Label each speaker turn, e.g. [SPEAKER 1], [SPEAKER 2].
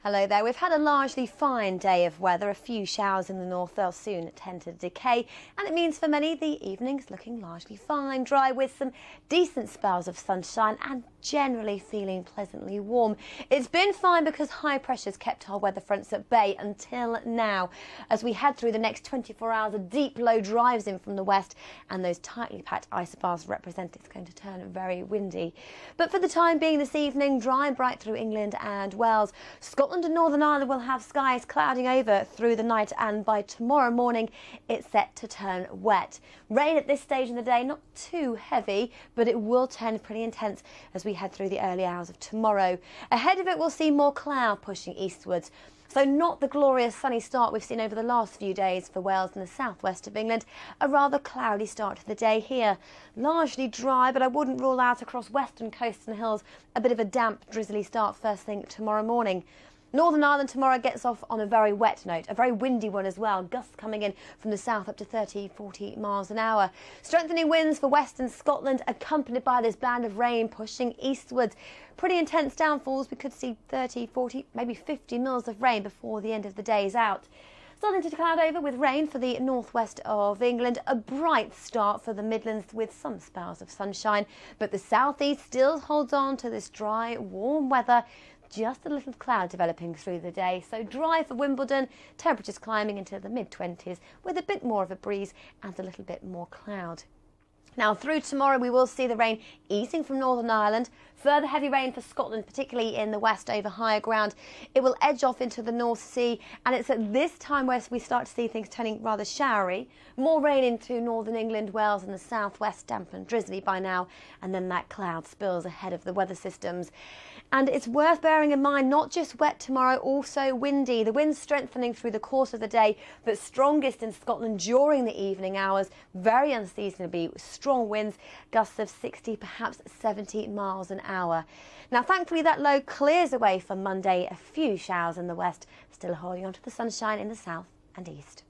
[SPEAKER 1] Hello there. We've had a largely fine day of weather. A few showers in the north, they'll soon tend to decay. And it means for many the evening's looking largely fine, dry with some decent spells of sunshine and generally feeling pleasantly warm. It's been fine because high pressure's kept our weather fronts at bay until now. As we head through the next 24 hours, a deep low drives in from the west and those tightly packed isobars represent it's going to turn very windy. But for the time being this evening, dry and bright through England and Wales. Scotland and Northern Ireland will have skies clouding over through the night, and by tomorrow morning it's set to turn wet. Rain at this stage in the day, not too heavy, but it will turn pretty intense as we head through the early hours of tomorrow. Ahead of it, we'll see more cloud pushing eastwards. So not the glorious sunny start we've seen over the last few days for Wales and the southwest of England. A rather cloudy start to the day here. Largely dry, but I wouldn't rule out across western coasts and hills a bit of a damp, drizzly start first thing tomorrow morning. Northern Ireland tomorrow gets off on a very wet note, a very windy one as well, gusts coming in from the south up to 30-40 miles an hour. Strengthening winds for western Scotland accompanied by this band of rain pushing eastwards. Pretty intense downfalls, we could see 30, 40, maybe 50 mils of rain before the end of the day is out. Starting to cloud over with rain for the northwest of England. A bright start for the Midlands with some spells of sunshine, but the southeast still holds on to this dry, warm weather. Just a little cloud developing through the day, so dry for Wimbledon, temperatures climbing into the mid-20s with a bit more of a breeze and a little bit more cloud. Now through tomorrow we will see the rain easing from Northern Ireland. Further heavy rain for Scotland, particularly in the west over higher ground. It will edge off into the North Sea, and it's at this time where we start to see things turning rather showery. More rain into northern England, Wales and the southwest, damp and drizzly by now, and then that cloud spills ahead of the weather systems. And it's worth bearing in mind, not just wet tomorrow, also windy. The winds strengthening through the course of the day, but strongest in Scotland during the evening hours. Very unseasonably strong winds, gusts of 60, perhaps 70 miles an hour. Now, thankfully, that low clears away for Monday. A few showers in the west, still holding on to the sunshine in the south and east.